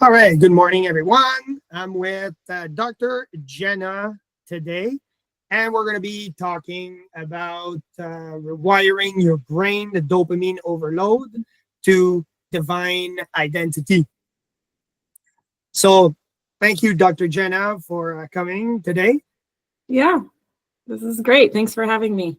All right, good morning, everyone. I'm with Dr. Jenna today, and we're going to be talking about rewiring your brain, the dopamine overload to divine identity. So, thank you, Dr. Jenna, for coming today. Yeah, this is great. Thanks for having me.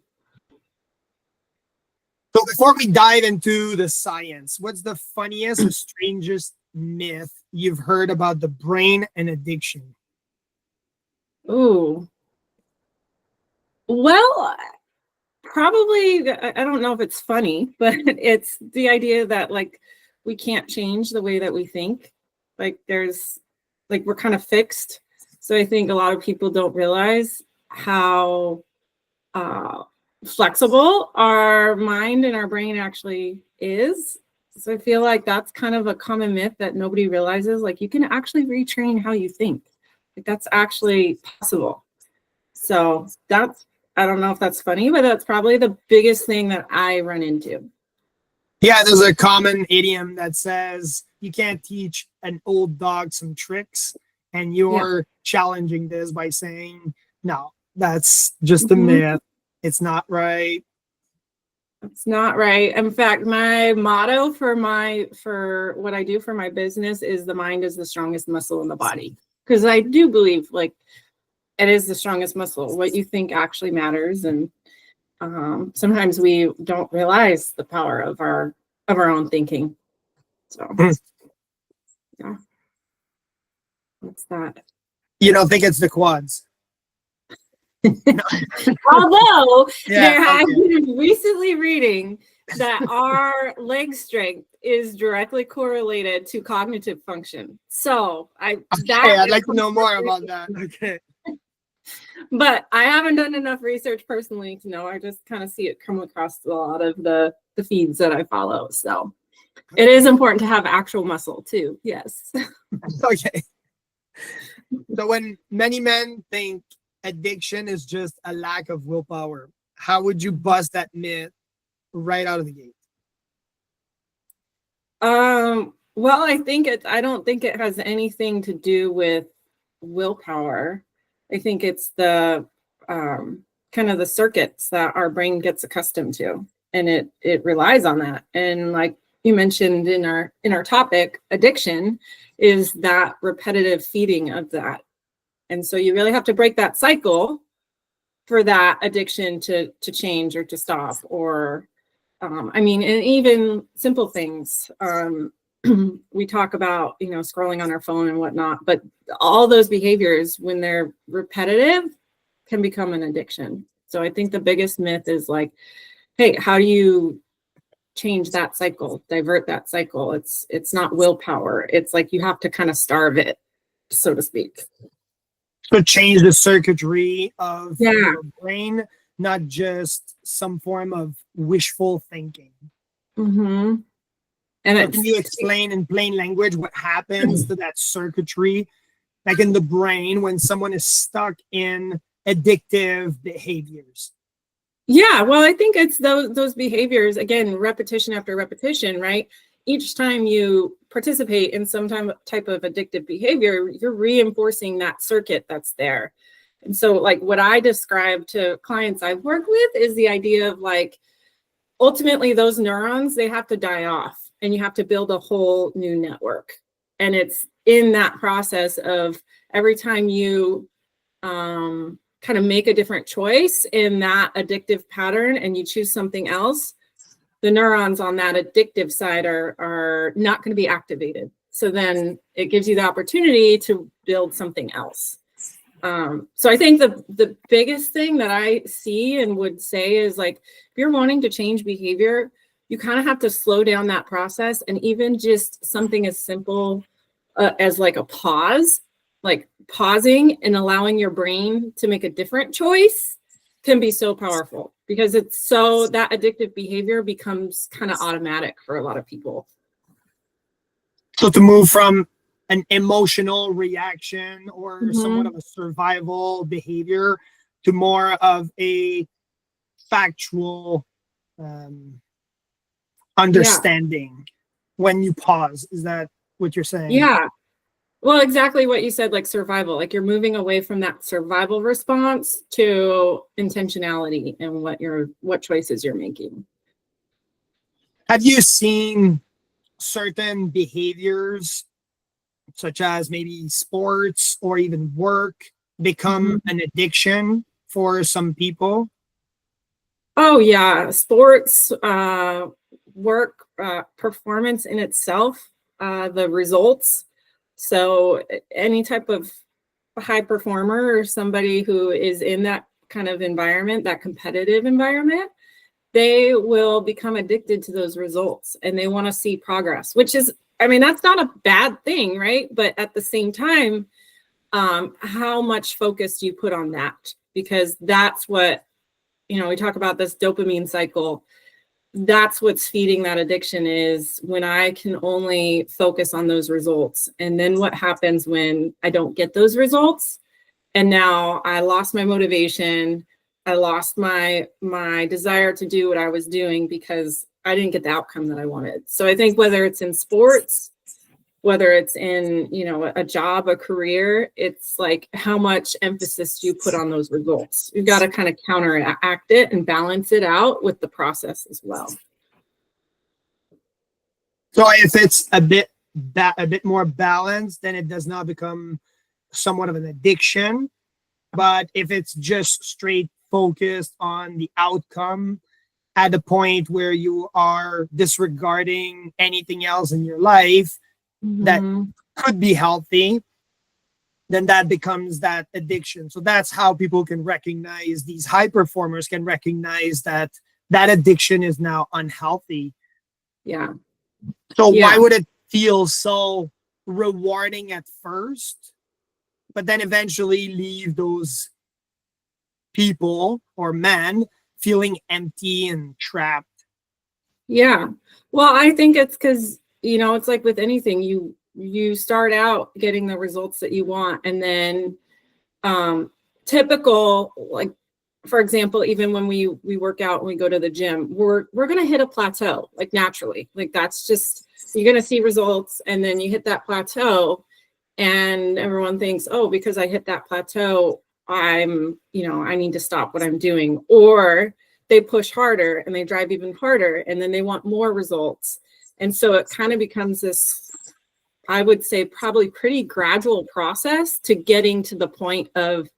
So, before we dive into the science, what's the funniest or strangest myth you've heard about the brain and addiction? Ooh. Well, probably, I don't know if it's funny, but it's the idea that we can't change the way that we think. We're kind of fixed. So I think a lot of people don't realize how flexible our mind and our brain actually is. So I feel like that's kind of a common myth that nobody realizes. Like, you can actually retrain how you think. Like, that's actually possible. So I don't know if that's funny, but that's probably the biggest thing that I run into. Yeah, there's a common idiom that says you can't teach an old dog some tricks, and you're challenging this by saying, no, that's just a myth. It's not right. It's not right. In fact, my motto for what I do for my business is the mind is the strongest muscle in the body. Because I do believe it is the strongest muscle. What you think actually matters. And sometimes we don't realize the power of our own thinking. So yeah. What's that? You don't think it's the quads? Although I've been recently reading that our leg strength is directly correlated to cognitive function. So I'd like to know more about that. Okay. But I haven't done enough research personally to know. I just kind of see it come across a lot of the feeds that I follow. So it is important to have actual muscle too. Yes. Okay. So when many men think addiction is just a lack of willpower, how would you bust that myth right out of the gate? Well, I don't think it has anything to do with willpower. I think it's the kind of the circuits that our brain gets accustomed to, and it relies on that. And like you mentioned in our topic, addiction is that repetitive feeding of that. And so you really have to break that cycle for that addiction to change or to stop. Or and even simple things. We talk about, scrolling on our phone and whatnot, but all those behaviors, when they're repetitive, can become an addiction. So I think the biggest myth is like, hey, how do you change that cycle, divert that cycle? It's not willpower. It's like you have to kind of starve it, so to speak. So change the circuitry of your brain, not just some form of wishful thinking. Mm-hmm. And so can you explain in plain language what happens to that circuitry, like in the brain, when someone is stuck in addictive behaviors? Yeah, well, I think it's those behaviors, again, repetition after repetition, right? Each time you participate in some type of addictive behavior, you're reinforcing that circuit that's there. And so like what I describe to clients I've worked with is the idea of like, ultimately those neurons, they have to die off and you have to build a whole new network. And it's in that process of every time you kind of make a different choice in that addictive pattern and you choose something else, the neurons on that addictive side are not going to be activated. So then it gives you the opportunity to build something else. So I think the biggest thing that I see and would say is like, if you're wanting to change behavior, you kind of have to slow down that process. And even just something as simple as like a pause, like pausing and allowing your brain to make a different choice can be so powerful, because that addictive behavior becomes kind of automatic for a lot of people. So to move from an emotional reaction or somewhat of a survival behavior to more of a factual understanding when you pause. Is that what you're saying? Yeah. Well, exactly what you said, like survival, like you're moving away from that survival response to intentionality and what choices you're making. Have you seen certain behaviors, such as maybe sports or even work, become Mhm. an addiction for some people? Oh yeah, sports, work, performance in itself, the results. So any type of high performer or somebody who is in that kind of environment, that competitive environment, they will become addicted to those results and they want to see progress, which is, I mean, that's not a bad thing, right? But at the same time, how much focus do you put on that? Because that's what, we talk about this dopamine cycle. That's what's feeding that addiction, is when I can only focus on those results. And then what happens when I don't get those results? And now I lost my motivation. I lost my desire to do what I was doing because I didn't get the outcome that I wanted. So I think whether it's in sports, whether it's in, a job, a career, it's like, how much emphasis do you put on those results? You've got to kind of counteract it and balance it out with the process as well. So if it's a bit more balanced, then it does not become somewhat of an addiction. But if it's just straight focused on the outcome at the point where you are disregarding anything else in your life that could be healthy, then that becomes that addiction. So that's how people can recognize, these high performers can recognize that addiction is now unhealthy. Yeah. So why would it feel so rewarding at first, but then eventually leave those people or men feeling empty and trapped? Yeah. Well, I think it's because, it's like with anything, you start out getting the results that you want, and then typical, like, for example, even when we work out and we go to the gym, we're going to hit a plateau, like naturally. Like that's just, you're going to see results, and then you hit that plateau and everyone thinks, oh, because I hit that plateau, I need to stop what I'm doing. Or they push harder and they drive even harder, and then they want more results. And so it kind of becomes this, I would say, probably pretty gradual process to getting to the point of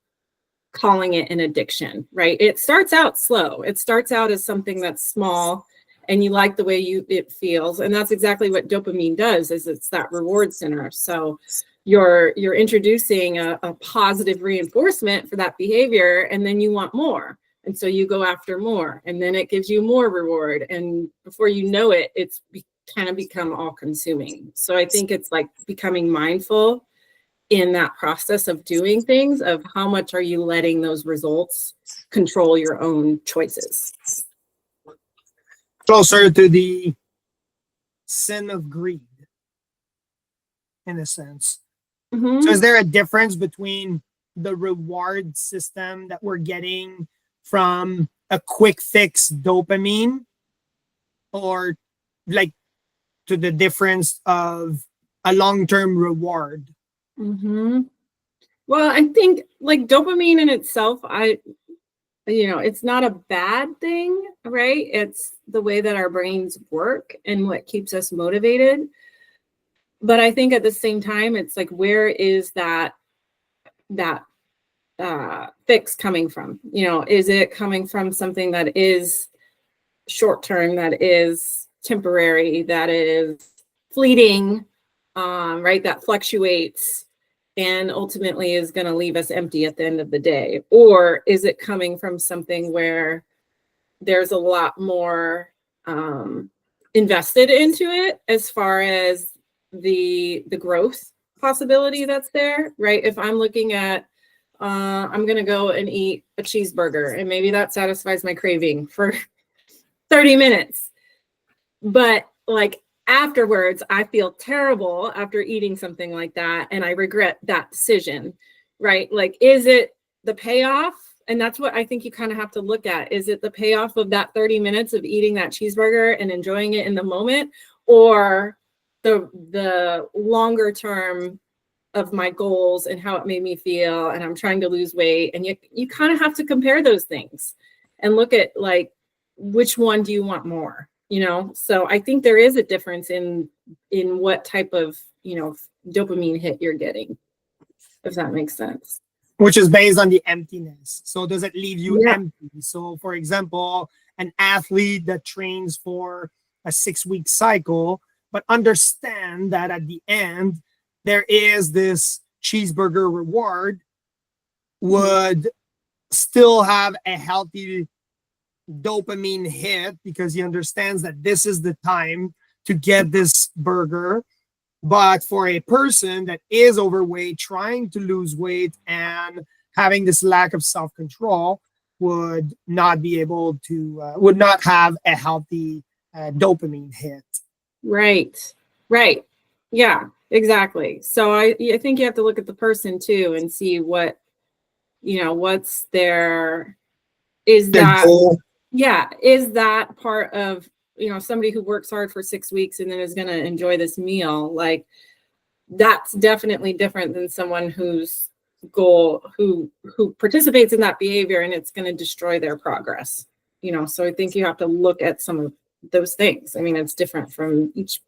calling it an addiction, right? It starts out slow. It starts out as something that's small and you like the way it feels. And that's exactly what dopamine does, is it's that reward center. So you're introducing a positive reinforcement for that behavior, and then you want more. And so you go after more, and then it gives you more reward. And before you know it, it's kind of become all consuming. So I think it's like becoming mindful in that process of doing things, of how much are you letting those results control your own choices. Closer to the sin of greed, in a sense. Mm-hmm. So is there a difference between the reward system that we're getting from a quick fix dopamine, or like to the difference of a long-term reward? Mm-hmm. Well, I think like dopamine in itself, it's not a bad thing, right? It's the way that our brains work and what keeps us motivated. But I think at the same time, it's like, where is that fix coming from? Is it coming from something that is short term, that is temporary, that is fleeting, right? That fluctuates and ultimately is going to leave us empty at the end of the day? Or is it coming from something where there's a lot more invested into it, as far as the growth possibility that's there, right? If I'm looking at, I'm going to go and eat a cheeseburger, and maybe that satisfies my craving for 30 minutes. But like afterwards, I feel terrible after eating something like that, and I regret that decision, right? Like, is it the payoff? And that's what I think you kind of have to look at. Is it the payoff of that 30 minutes of eating that cheeseburger and enjoying it in the moment, or the longer term of my goals and how it made me feel, and I'm trying to lose weight. And you kind of have to compare those things and look at like, which one do you want more, So I think there is a difference in what type of, dopamine hit you're getting, if that makes sense. Which is based on the emptiness. So does it leave you Yeah. empty? So for example, an athlete that trains for a 6-week cycle, but understand that at the end, there is this cheeseburger reward, would still have a healthy dopamine hit because he understands that this is the time to get this burger. But for a person that is overweight, trying to lose weight and having this lack of self-control, would not be able to, would not have a healthy dopamine hit. Right. Yeah, exactly. So I think you have to look at the person too and see what, what's their goal. Yeah, is that part of, somebody who works hard for 6 weeks and then is going to enjoy this meal? Like, that's definitely different than someone whose goal, who participates in that behavior and it's going to destroy their progress. So I think you have to look at some of those things. I mean, it's different for each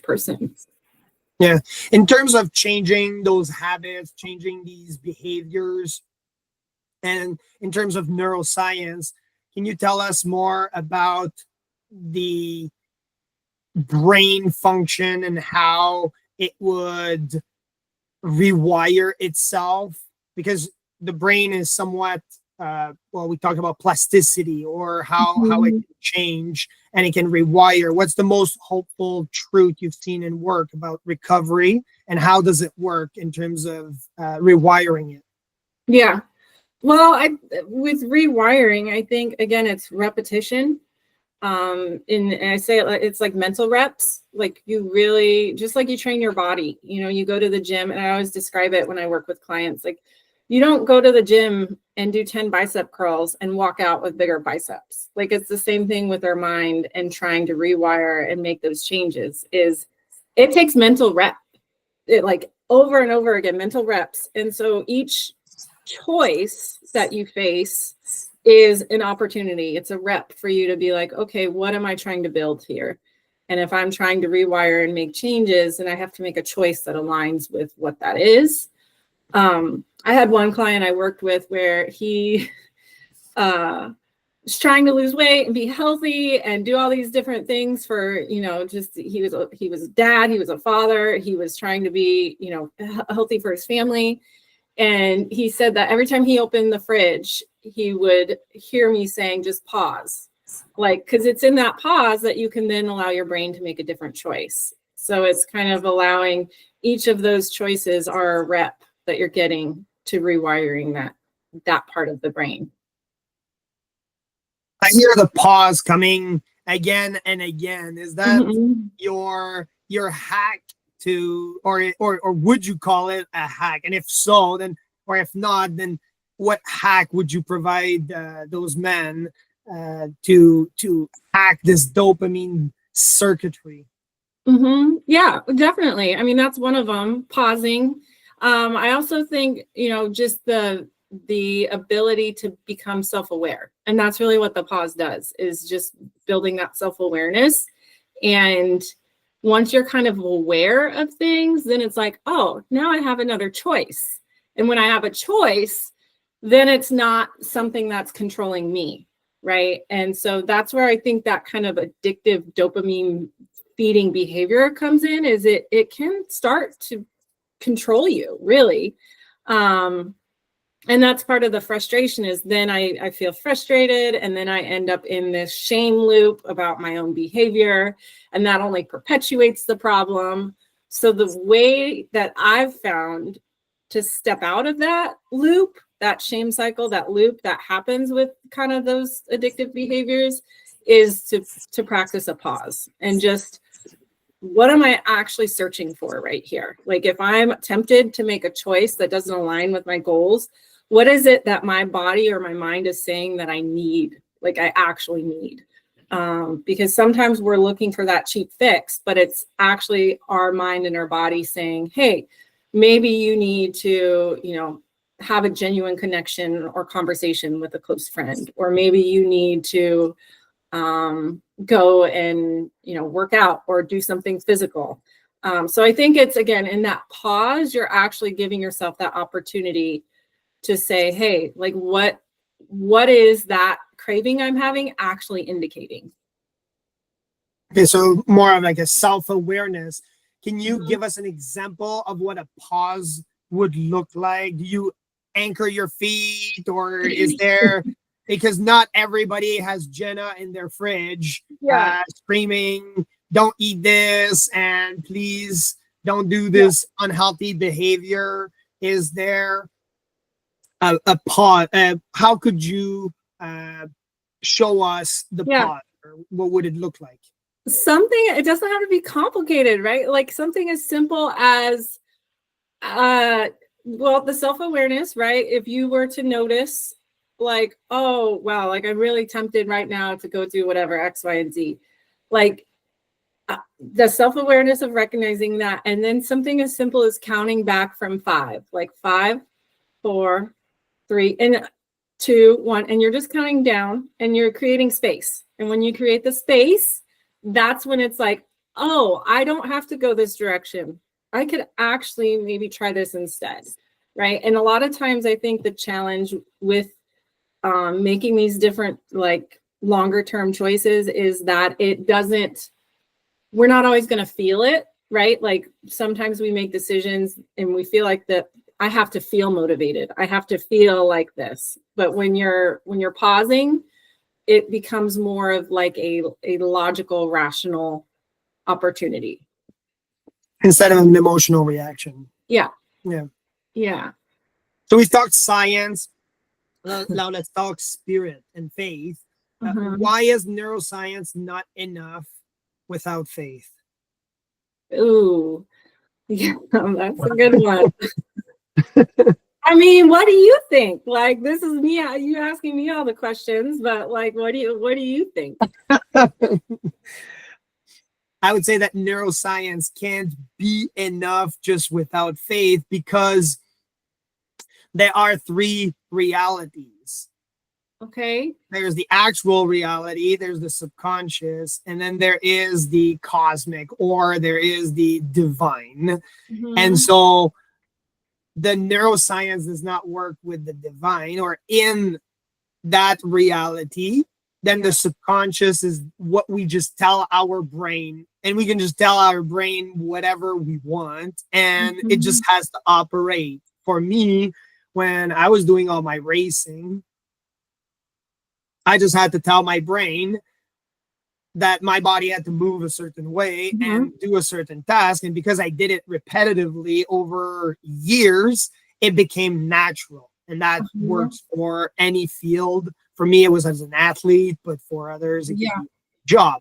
person. Yeah. In terms of changing those habits, changing these behaviors, and in terms of neuroscience, can you tell us more about the brain function and how it would rewire itself? Because the brain is somewhat, we talk about plasticity, or how it can change and it can rewire. What's the most hopeful truth you've seen in work about recovery, and how does it work in terms of rewiring it? Yeah. Well, with rewiring, I think, again, it's repetition. And I say it's like mental reps. Like, you really, just like you train your body, you go to the gym, and I always describe it when I work with clients. Like, you don't go to the gym and do 10 bicep curls and walk out with bigger biceps. Like, it's the same thing with our mind and trying to rewire and make those changes. It takes mental rep, like over and over again, mental reps. And so each choice that you face is an opportunity. It's a rep for you to be like, okay, what am I trying to build here? And if I'm trying to rewire and make changes, and I have to make a choice that aligns with what that is. I had one client I worked with where he was trying to lose weight and be healthy and do all these different things for, just he was a dad, he was a father, he was trying to be, healthy for his family. And he said that every time he opened the fridge, he would hear me saying, just pause. Like, because it's in that pause that you can then allow your brain to make a different choice. So it's kind of allowing each of those choices are a rep that you're getting to rewiring that part of the brain. I hear the pause coming again and again. Is that your hack to, or would you call it a hack? And if so, then, or if not, then what hack would you provide those men to hack this dopamine circuitry? Yeah, definitely. I mean, that's one of them, pausing. I also think, just the ability to become self-aware. And that's really what the pause does, is just building that self-awareness. And once you're kind of aware of things, then it's like, oh, now I have another choice. And when I have a choice, then it's not something that's controlling me, right? And so that's where I think that kind of addictive dopamine feeding behavior comes in, is it can start to control you, really. And that's part of the frustration, is then I feel frustrated, and then I end up in this shame loop about my own behavior, and that only perpetuates the problem. So the way that I've found to step out of that loop, that shame cycle, that loop that happens with kind of those addictive behaviors, is to practice a pause and just, what am I actually searching for right here? Like, if I'm tempted to make a choice that doesn't align with my goals, what is it that my body or my mind is saying that I need, like I actually need? Because sometimes we're looking for that cheap fix, but it's actually our mind and our body saying, hey, maybe you need to, have a genuine connection or conversation with a close friend, or maybe you need to go and, work out or do something physical. So I think it's, again, in that pause, you're actually giving yourself that opportunity to say, hey, like what is that craving I'm having actually indicating? Okay, so more of like a self-awareness. Can you Mhm. give us an example of what a pause would look like? Do you anchor your feet, or is there, because not everybody has Jenna in their fridge Yeah. screaming, don't eat this, and please don't do Yeah. this unhealthy behavior. Is there a pause? How could you show us the Yeah. pause? Or what would it look like? Something, it doesn't have to be complicated, right? Like something as simple as, the self-awareness, right? If you were to notice, like, oh, wow, like I'm really tempted right now to go do whatever, X, Y, and Z. Like the self-awareness of recognizing that. And then something as simple as counting back from 5, like 5, 4, 3, and 2, 1. And you're just counting down and you're creating space. And when you create the space, that's when it's like, oh, I don't have to go this direction. I could actually maybe try this instead, right? And a lot of times I think the challenge with making these different, like, longer term choices is that we're not always going to feel it, right? Like sometimes we make decisions and we feel like that I have to feel motivated. I have to feel like this. But when you're pausing, it becomes more of like a logical, rational opportunity. Instead of an emotional reaction. Yeah. Yeah. Yeah. So we've talked science. Now let's talk spirit and faith. Why is neuroscience not enough without faith? Ooh, yeah, that's a good one. I mean, what do you think? Like, this is me, you asking me all the questions, but like, what do you think? I would say that neuroscience can't be enough just without faith, because there are 3 realities. Okay. There's the actual reality, there's the subconscious, and then there is the cosmic, or there is the divine. And so the neuroscience does not work with the divine or in that reality. Then the subconscious is what we just tell our brain, and we can just tell our brain whatever we want, and it just has to operate. For me, when I was doing all my racing, I just had to tell my brain that my body had to move a certain way and do a certain task. And because I did it repetitively over years, it became natural. And that works for any field. For me, it was as an athlete, but for others, it could be a job.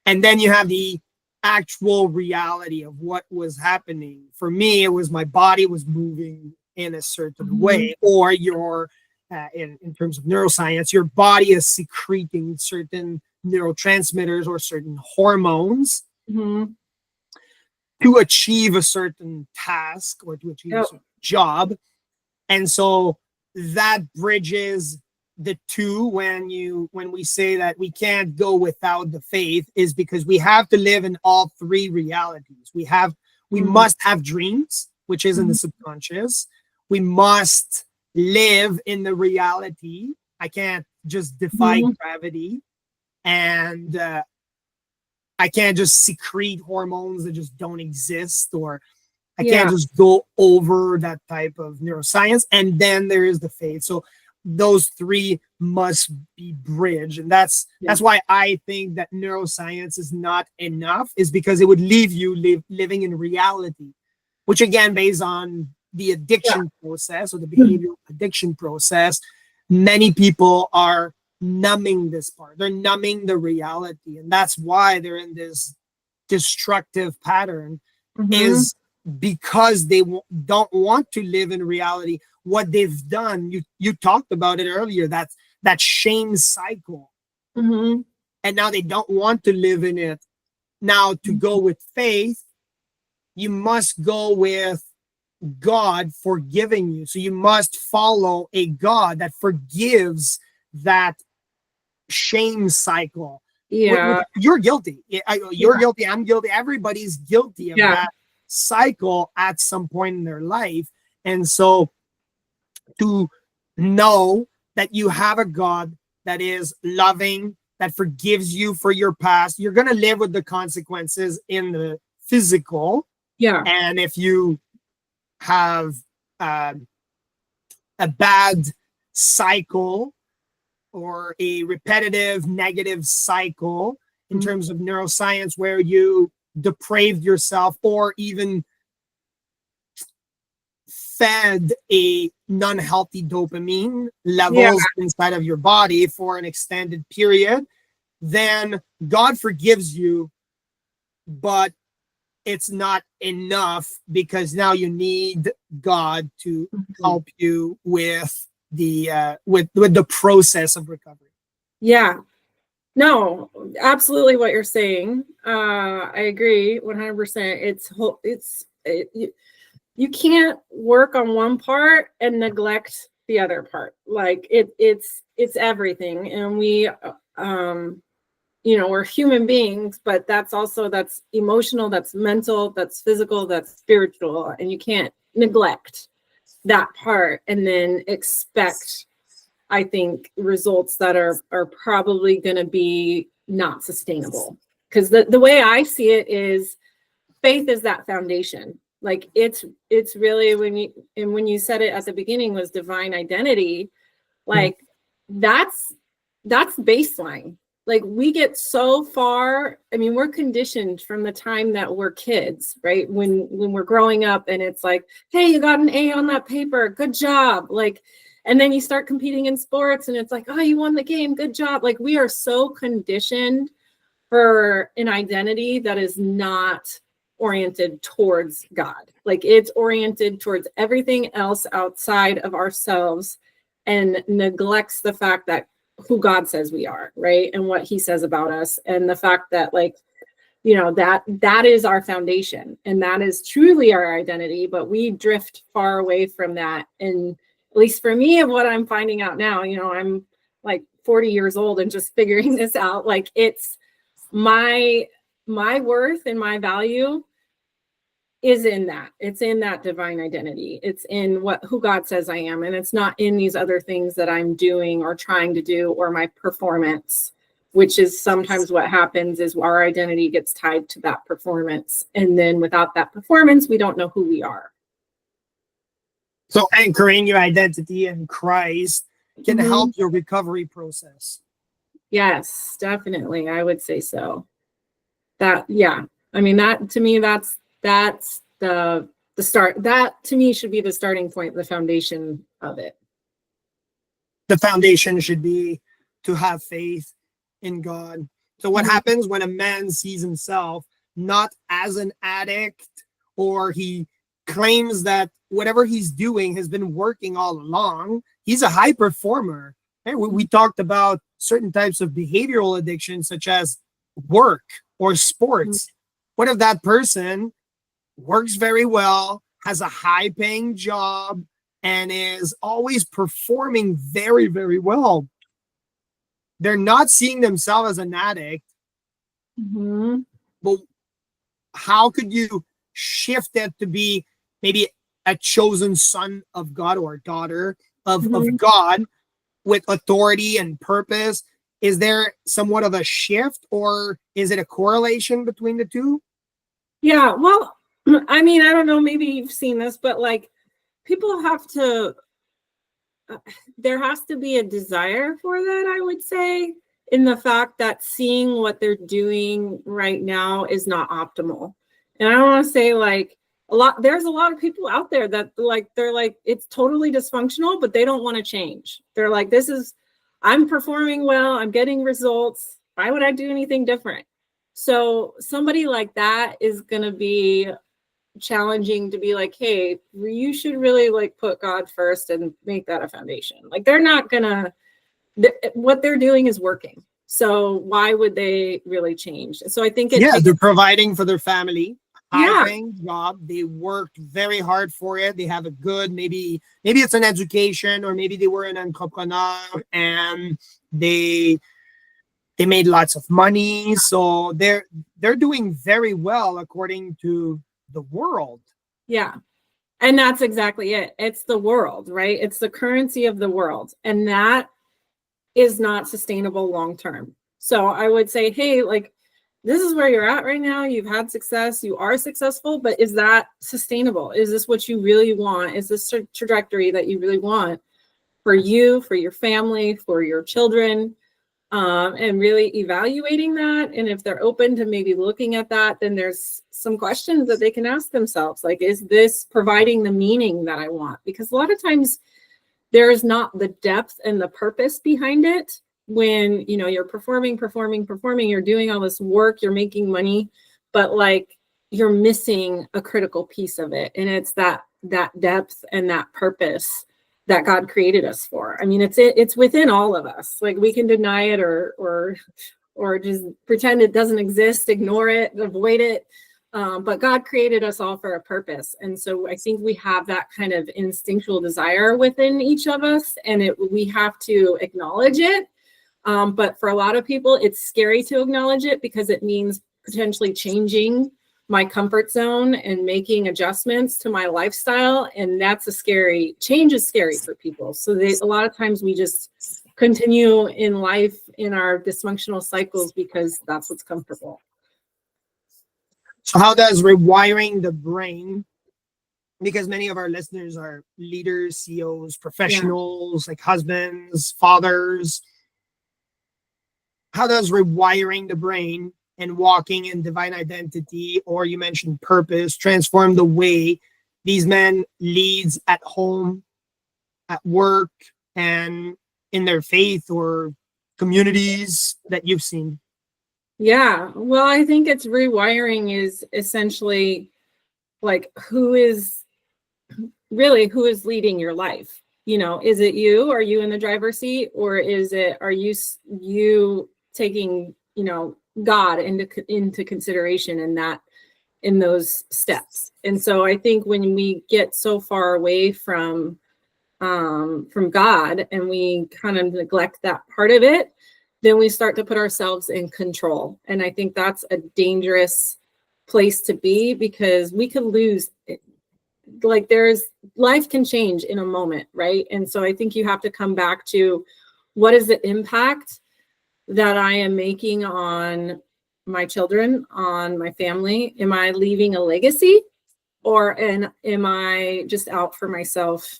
And then you have the actual reality of what was happening. For me, it was my body was moving in a certain way, or your in terms of neuroscience, your body is secreting certain neurotransmitters or certain hormones to achieve a certain task or to achieve a certain job. And so that bridges the two. When we say that we can't go without the faith, is because we have to live in all 3 realities. We must have dreams, which is in the subconscious. We must live in the reality. I can't just defy gravity, and I can't just secrete hormones that just don't exist, or I can't just go over that type of neuroscience. And then there is the faith. So those 3 must be bridged. And that's why I think that neuroscience is not enough, is because it would leave you living in reality, which again, based on the addiction process, or the behavioral addiction process, many people are numbing this part. They're numbing the reality. And that's why they're in this destructive pattern, is because they don't want to live in reality. What they've done, you talked about it earlier, that shame cycle. And now they don't want to live in it. Now, to go with faith, you must go with God forgiving you. So you must follow a God that forgives that shame cycle. Yeah. You're guilty. You're Yeah. guilty. I'm guilty. Everybody's guilty of Yeah. that cycle at some point in their life. And so to know that you have a God that is loving, that forgives you for your past, you're going to live with the consequences in the physical. Yeah. And if you have a bad cycle or a repetitive negative cycle in terms of neuroscience where you depraved yourself or even fed a non-healthy dopamine levels inside of your body for an extended period, then God forgives you, but it's not enough because now you need God to help you with the with the process of recovery. Yeah. No, absolutely what you're saying. I agree 100%. You can't work on one part and neglect the other part. Like it's everything. And we we're human beings, but that's emotional, that's mental, that's physical, that's spiritual, and you can't neglect that part and then expect, I think, results that are probably going to be not sustainable. Because the way I see it is faith is that foundation. Like it's really when you said it at the beginning was divine identity, like that's baseline. Like we get so far, I mean, we're conditioned from the time that we're kids, right? When we're growing up and it's like, hey, you got an A on that paper, good job. Like, and then you start competing in sports and it's like, oh, you won the game, good job. Like we are so conditioned for an identity that is not oriented towards God. Like it's oriented towards everything else outside of ourselves and neglects the fact that who God says we are, right? And what he says about us. And the fact that that is our foundation and that is truly our identity, but we drift far away from that. And at least for me, of what I'm finding out now, I'm like 40 years old and just figuring this out. Like it's my worth and my value is in that. It's in that divine identity. It's in who God says I am. And it's not in these other things that I'm doing or trying to do or my performance, which is sometimes what happens is our identity gets tied to that performance. And then without that performance, we don't know who we are. So anchoring your identity in Christ can help your recovery process. Yes, definitely. I would say so. I mean, that to me, that's the start. That to me should be the starting point, the foundation of it. The foundation should be to have faith in God. So what happens when a man sees himself not as an addict, or he claims that whatever he's doing has been working all along? He's a high performer. And we talked about certain types of behavioral addiction, such as work or sports. What if that person works very well, has a high paying job, and is always performing very, very well? They're not seeing themselves as an addict. But how could you shift it to be maybe a chosen son of God or daughter of God with authority and purpose? Is there somewhat of a shift, or is it a correlation between the two? Yeah, well, I mean, I don't know, maybe you've seen this, but like people have to, there has to be a desire for that, I would say, in the fact that seeing what they're doing right now is not optimal. And I don't want to say like there's a lot of people out there that they're like, it's totally dysfunctional, but they don't want to change. They're like, I'm performing well, I'm getting results. Why would I do anything different? So somebody like that is going to be challenging to be like, hey, you should really like put God first and make that a foundation. Like they're not gonna, what they're doing is working. So why would they really change? So I think they're providing for their family. Yeah. high-paying job. They worked very hard for it. They have a good, maybe it's an education, or maybe they were an entrepreneur and they made lots of money. So they're doing very well according to the world. Yeah. And that's exactly it. It's the world, right? It's the currency of the world. And that is not sustainable long term. So I would say, hey, like, this is where you're at right now. You've had success. You are successful, but is that sustainable? Is this what you really want? Is this trajectory that you really want for you, for your family, for your children? And really evaluating that. And if they're open to maybe looking at that, then there's some questions that they can ask themselves. Like, is this providing the meaning that I want? Because a lot of times there's not the depth and the purpose behind it. When, you know, you're performing, you're doing all this work, you're making money, but like you're missing a critical piece of it. And it's that depth and that purpose that God created us for. I mean, it's within all of us. Like, we can deny it or just pretend it doesn't exist, ignore it, avoid it. But God created us all for a purpose. And so I think we have that kind of instinctual desire within each of us, and we have to acknowledge it. But for a lot of people, it's scary to acknowledge it because it means potentially changing my comfort zone and making adjustments to my lifestyle. And change is scary for people. So a lot of times we just continue in life in our dysfunctional cycles because that's what's comfortable. So how does rewiring the brain, because many of our listeners are leaders, CEOs, professionals, like husbands, fathers, how does rewiring the brain and walking in divine identity, or you mentioned purpose, transform the way these men leads at home, at work, and in their faith or communities that you've seen? Yeah, well, I think it's rewiring is essentially like who is leading your life? You know, is it you? Are you in the driver's seat, or are you taking, you know, God into consideration in those steps? And so I think when we get so far away from God and we kind of neglect that part of it, then we start to put ourselves in control. And I think that's a dangerous place to be, because we could lose it. Like, life can change in a moment, right? And so I think you have to come back to, what is the impact that I am making on my children, on my family? Am I leaving a legacy, or am I just out for myself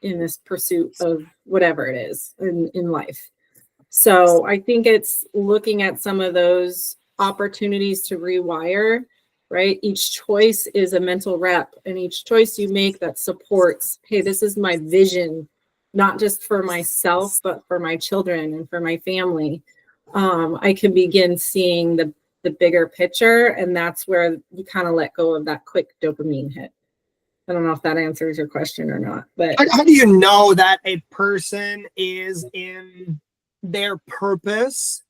in this pursuit of whatever it is in life? So I think it's looking at some of those opportunities to rewire, right? Each choice is a mental rep, and each choice you make that supports, hey, this is my vision, not just for myself, but for my children and for my family. I can begin seeing the bigger picture, and that's where you kind of let go of that quick dopamine hit. I don't know if that answers your question or not, but How do you know that a person is in their purpose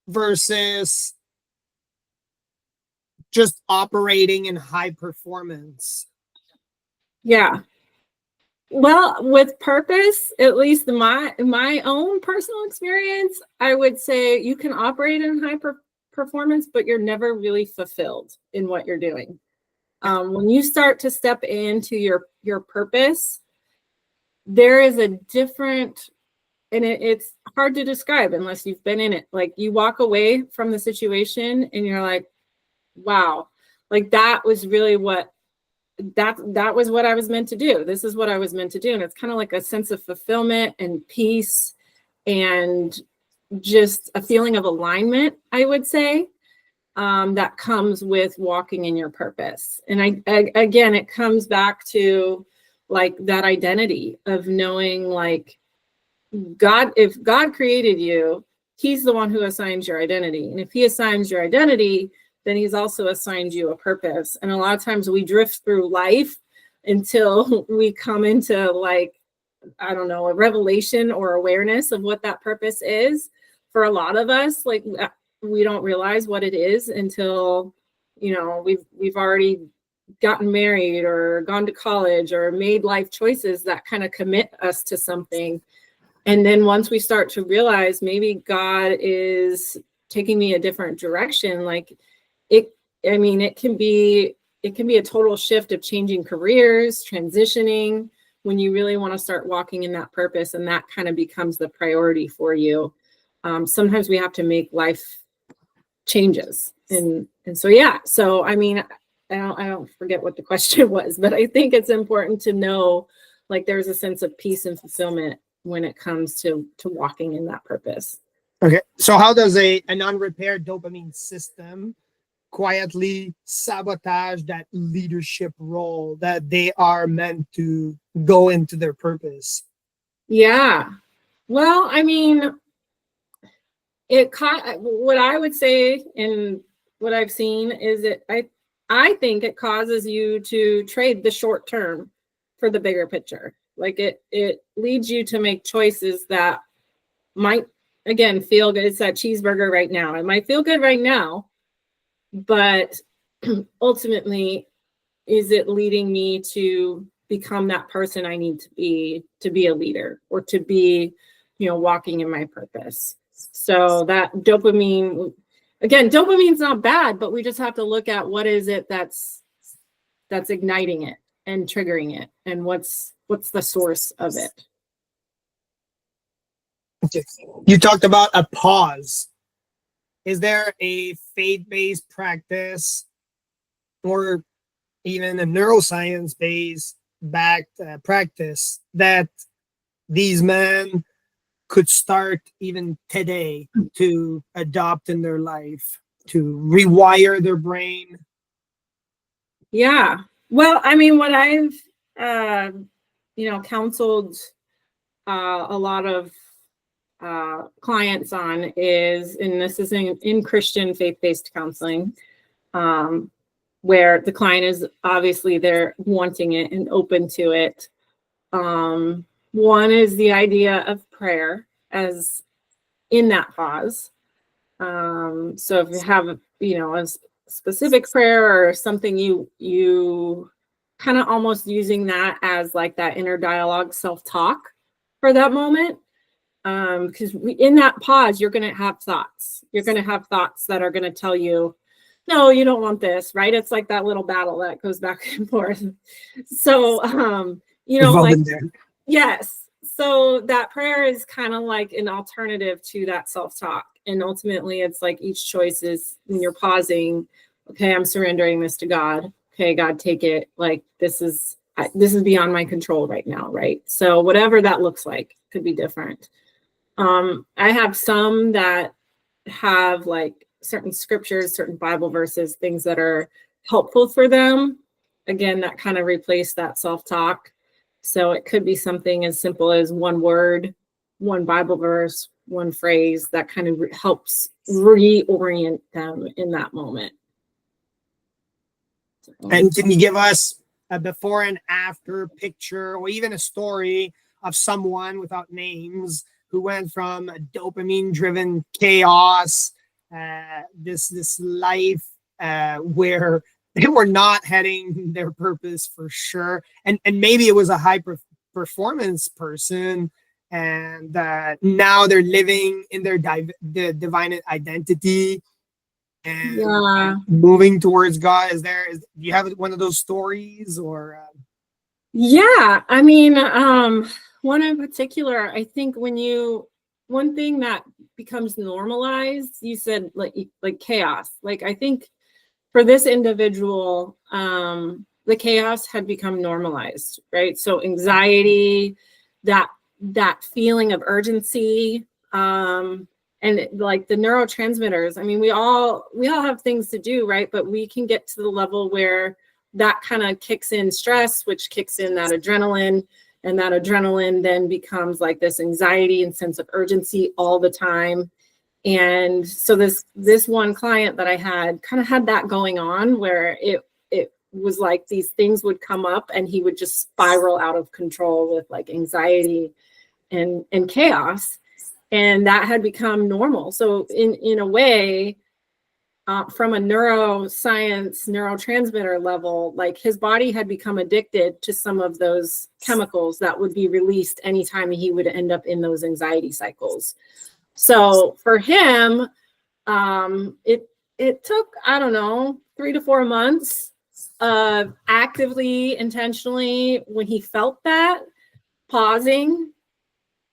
versus just operating in high performance? yeah. Well, with purpose, at least in my own personal experience, I would say you can operate in high performance, but you're never really fulfilled in what you're doing. When you start to step into your purpose, there is a different, and it's hard to describe unless you've been in it. Like, you walk away from the situation and you're like, wow, like that was really that was what I was meant to do. This is what I was meant to do. And it's kind of like a sense of fulfillment and peace and just a feeling of alignment, I would say, that comes with walking in your purpose. And again, it comes back to like that identity of knowing, like, God, if God created you, he's the one who assigns your identity. And if he assigns your identity, then he's also assigned you a purpose. And a lot of times we drift through life until we come into, like, I don't know, a revelation or awareness of what that purpose is. For a lot of us, like, we don't realize what it is until, you know, we've already gotten married or gone to college or made life choices that kind of commit us to something. And then once we start to realize maybe God is taking me a different direction, like it can be a total shift of changing careers, transitioning, when you really want to start walking in that purpose, and that kind of becomes the priority for you. Sometimes we have to make life changes. And so, yeah. So, I mean, I don't forget what the question was, but I think it's important to know, like, there's a sense of peace and fulfillment when it comes to walking in that purpose. Okay. So how does an unrepaired dopamine system quietly sabotage that leadership role that they are meant to go into their purpose? Yeah. Well, I mean, what I would say, and what I've seen is I think it causes you to trade the short term for the bigger picture. Like it leads you to make choices that might, again, feel good. It's that cheeseburger right now. It might feel good right now, but ultimately, is it leading me to become that person I need to be a leader, or to be, you know, walking in my purpose? So that dopamine, again, dopamine's not bad, but we just have to look at what is it that's igniting it and triggering it, and what's the source of it. Okay. You talked about a pause. Is there a faith-based practice, or even a neuroscience-based backed practice that these men could start even today to adopt in their life, to rewire their brain? Yeah. Well, I mean, what I've, counseled a lot of clients on is, and this is in Christian faith-based counseling, where the client is obviously they're wanting it and open to it. One is the idea of prayer as in that pause. So if you have, a specific prayer or something, you kind of almost using that as like that inner dialogue, self-talk for that moment. Because in that pause, you're going to have thoughts. You're going to have thoughts that are going to tell you, no, you don't want this, right? It's like that little battle that goes back and forth. So, like, yes. So that prayer is kind of like an alternative to that self-talk. And ultimately, it's like each choice is, when you're pausing, okay, I'm surrendering this to God. Okay, God, take it. Like, this is beyond my control right now, right? So whatever that looks like could be different. I have some that have like certain scriptures, certain Bible verses, things that are helpful for them. Again, that kind of replace that self-talk. So it could be something as simple as one word, one Bible verse, one phrase that kind of helps reorient them in that moment. And can you give us a before and after picture, or even a story of someone, without names, who went from a dopamine-driven chaos, this life where they were not heading their purpose for sure, and maybe it was a high performance person, and now they're living in their the divine identity and moving towards God. Do you have one of those stories, or? Yeah, I mean, one in particular, I think one thing that becomes normalized, you said like chaos. Like, I think for this individual, the chaos had become normalized, right? So anxiety, that feeling of urgency, and like the neurotransmitters. I mean, we all have things to do, right? But we can get to the level where that kind of kicks in stress, which kicks in that adrenaline, and that adrenaline then becomes like this anxiety and sense of urgency all the time. And so this one client that I had kind of had that going on, where it was like these things would come up and he would just spiral out of control with like anxiety and chaos. And that had become normal. So in a way, from a neuroscience, neurotransmitter level, like his body had become addicted to some of those chemicals that would be released anytime he would end up in those anxiety cycles. So for him, it took, I don't know, 3 to 4 months of actively, intentionally, when he felt that, pausing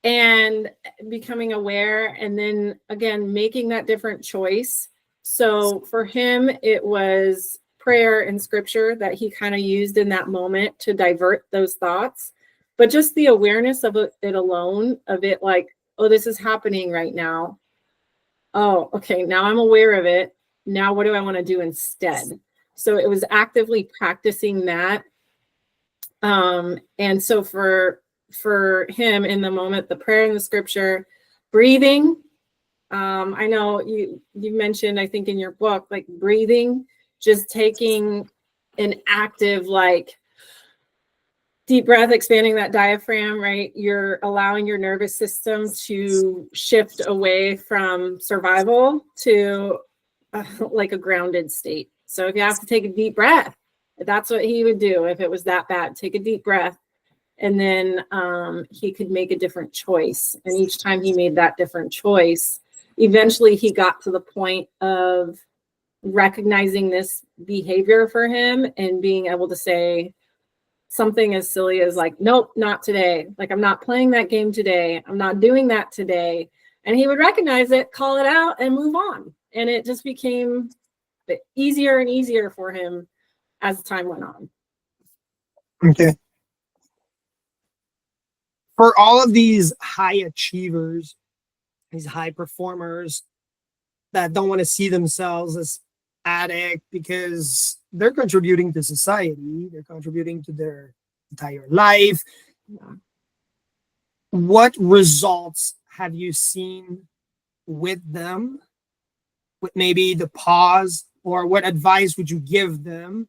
and becoming aware, and then again making that different choice. So for him, it was prayer and scripture that he kind of used in that moment to divert those thoughts. But just the awareness of it alone, of it like, oh, this is happening right now. Oh, okay, now I'm aware of it. Now what do I want to do instead? So it was actively practicing that. And so for him in the moment, the prayer and the scripture, breathing. I know you mentioned, I think in your book, like breathing, just taking an active, like deep breath, expanding that diaphragm, right? You're allowing your nervous system to shift away from survival to like a grounded state. So if you have to take a deep breath, that's what he would do if it was that bad. Take a deep breath. And then he could make a different choice. And each time he made that different choice, eventually he got to the point of recognizing this behavior for him and being able to say something as silly as like, nope, not today. Like, I'm not playing that game today. I'm not doing that today. And he would recognize it, call it out, and move on. And it just became easier and easier for him as time went on. Okay. For all of these high achievers, these high performers that don't want to see themselves as addict because they're contributing to society, they're contributing to their entire life. Yeah. What results have you seen with them? With maybe the pause, or what advice would you give them?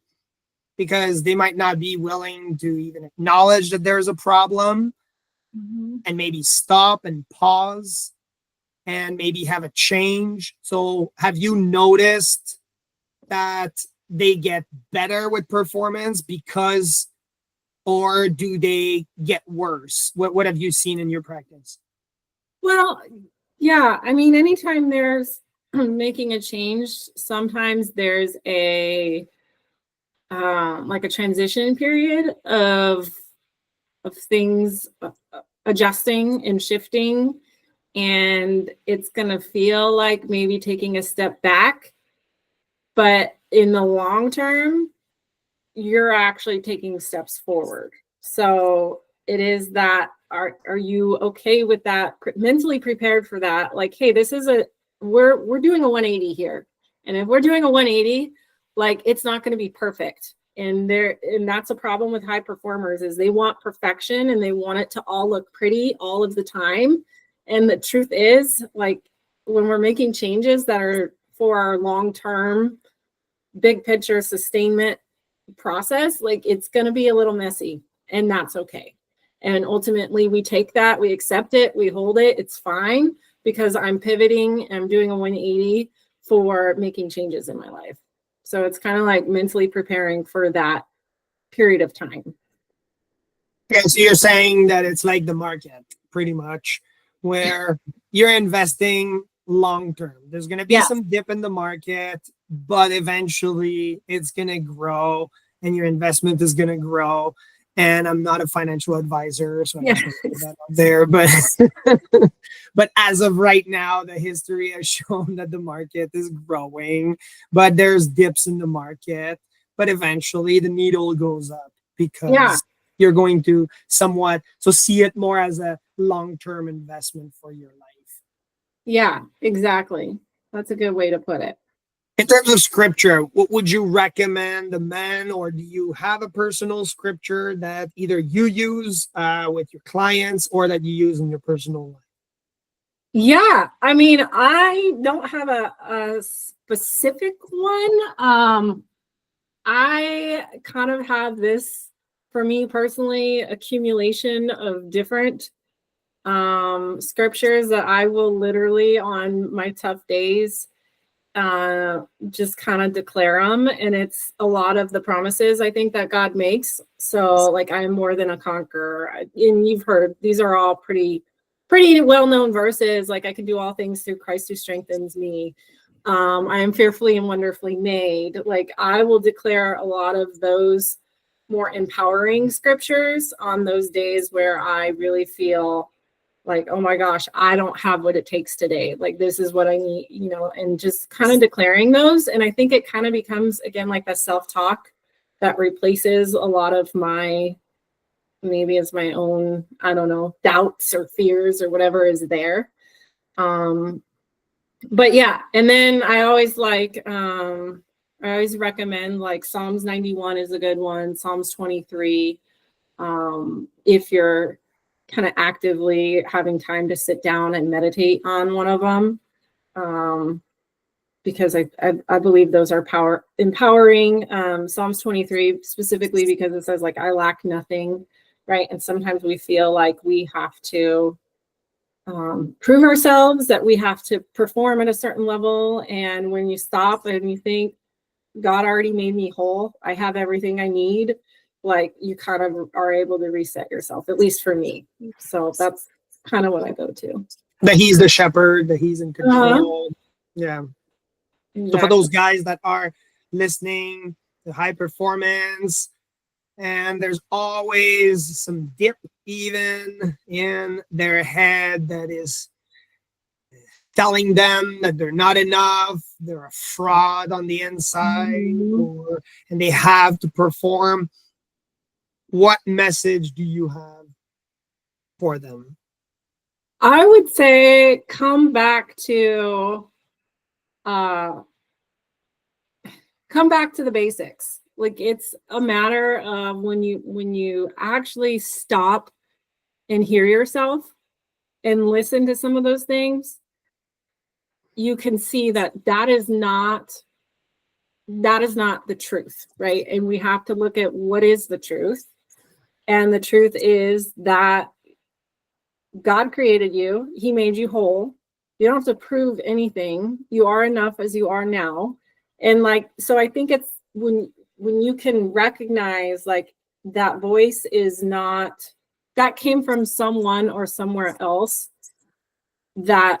Because they might not be willing to even acknowledge that there's a problem. Mm-hmm. And maybe stop and pause and maybe have a change. So have you noticed that they get better with performance because, or do they get worse? What have you seen in your practice? Well, yeah, I mean, anytime there's making a change, sometimes there's a like a transition period of things adjusting and shifting, and it's going to feel like maybe taking a step back, but in the long term you're actually taking steps forward. So it is that, are you okay with that, mentally prepared for that? Like, hey, this is we're doing a 180 here, and if we're doing a 180, like, it's not going to be perfect. And that's a problem with high performers, is they want perfection and they want it to all look pretty all of the time. And the truth is, like, when we're making changes that are for our long-term, big picture sustainment process, like, it's going to be a little messy, and that's okay. And ultimately we take that, we accept it, we hold it, it's fine, because I'm pivoting, I'm doing a 180 for making changes in my life. So it's kind of like mentally preparing for that period of time. Okay, so you're saying that it's like the market, pretty much, where you're investing long term. There's going to be some dip in the market, but eventually it's going to grow and your investment is going to grow. And I'm not a financial advisor, so I just want to put that out there. But as of right now, the history has shown that the market is growing, but there's dips in the market. But eventually the needle goes up, because you're going to somewhat see it more as a long-term investment for your life. Yeah, exactly. That's a good way to put it. In terms of scripture, what would you recommend the men, or do you have a personal scripture that either you use with your clients or that you use in your personal life? Yeah, I mean, I don't have a specific one. I kind of have this, for me personally, accumulation of different Scriptures that I will literally on my tough days just kind of declare them, and it's a lot of the promises I think that God makes. So like, I am more than a conqueror, and you've heard these are all pretty well-known verses. Like, I can do all things through Christ who strengthens me. I am fearfully and wonderfully made. Like, I will declare a lot of those more empowering scriptures on those days where I really feel like, oh my gosh, I don't have what it takes today. Like, this is what I need, and just kind of declaring those. And I think it kind of becomes, again, like that self-talk that replaces a lot of my, maybe it's my own, I don't know, doubts or fears or whatever is there. But yeah, and then I always recommend like Psalms 91 is a good one, Psalms 23. If you're kind of actively having time to sit down and meditate on one of them, because I believe those are empowering. Psalms 23 specifically because it says like, I lack nothing, right? And sometimes we feel like we have to prove ourselves, that we have to perform at a certain level. And when you stop and you think, God already made me whole, I have everything I need, like, you kind of are able to reset yourself, at least for me. So that's kind of what I go to. That he's the shepherd, that he's in control. Yeah. Exactly. So for those guys that are listening to high performance, and there's always some dip even in their head that is telling them that they're not enough, they're a fraud on the inside, and they have to perform. What message do you have for them? I would say come back to the basics. Like, it's a matter of when you actually stop and hear yourself and listen to some of those things, you can see that is not the truth, right? And we have to look at what is the truth. And the truth is that God created you. He made you whole. You don't have to prove anything. You are enough as you are now. And like, so I think it's when you can recognize like that voice is not, that came from someone or somewhere else, that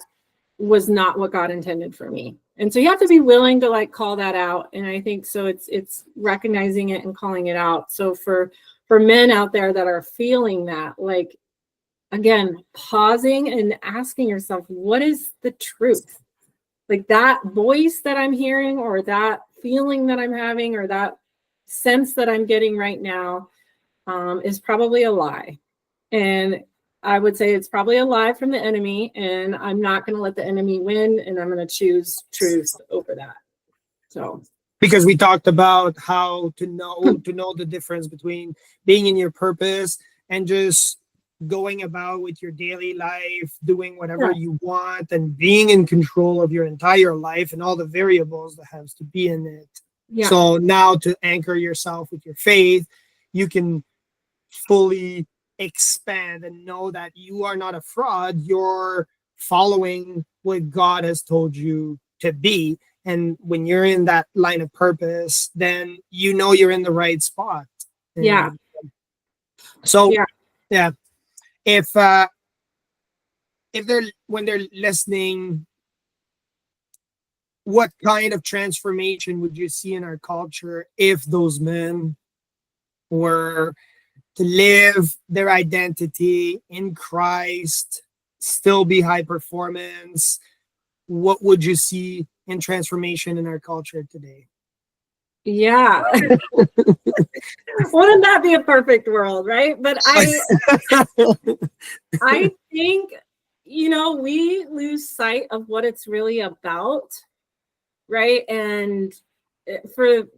was not what God intended for me. And so you have to be willing to like call that out. And I think so it's recognizing it and calling it out. So for men out there that are feeling that, like, again, pausing and asking yourself, what is the truth? Like, that voice that I'm hearing, or that feeling that I'm having, or that sense that I'm getting right now, is probably a lie. And I would say it's probably a lie from the enemy, and I'm not going to let the enemy win, and I'm going to choose truth over that. So, because we talked about how to know the difference between being in your purpose and just going about with your daily life, doing whatever you want, and being in control of your entire life and all the variables that has to be in it. Yeah. So now, to anchor yourself with your faith, you can fully expand and know that you are not a fraud. You're following what God has told you to be. And when you're in that line of purpose, then you know you're in the right spot. And so, if when they're listening, what kind of transformation would you see in our culture if those men were to live their identity in Christ, still be high performance? What would you see in transformation in our culture today? Yeah. Wouldn't that be a perfect world, right? But I think, we lose sight of what it's really about, right? And for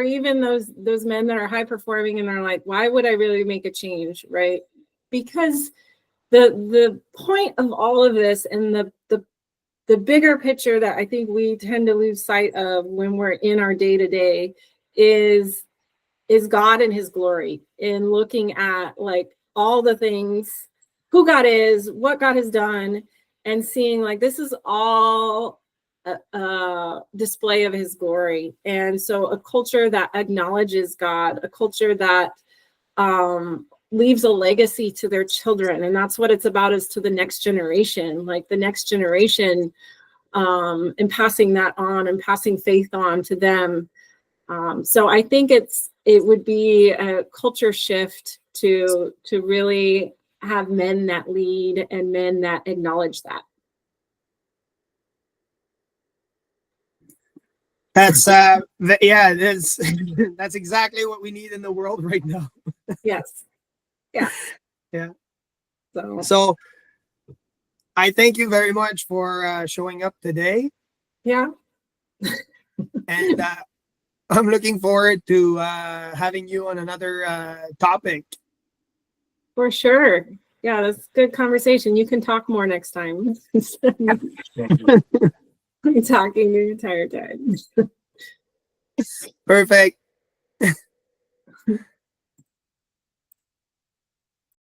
even those men that are high performing and are like, why would I really make a change, right? Because the point of all of this, and the bigger picture that I think we tend to lose sight of when we're in our day-to-day is God and his glory, and looking at like all the things who God is, what God has done, and seeing like this is all a display of his glory. And so a culture that acknowledges God, a culture that leaves a legacy to their children. And that's what it's about, is to the next generation, like the next generation, and passing that on and passing faith on to them. So I think it would be a culture shift to really have men that lead and men that acknowledge that. That's yeah, that's that's exactly what we need in the world right now. Yes. Yeah. Yeah. So So I thank you very much for showing up today, yeah. and I'm looking forward to having you on another topic. For sure. Yeah, that's good conversation. You can talk more next time. You're talking the entire time. Perfect.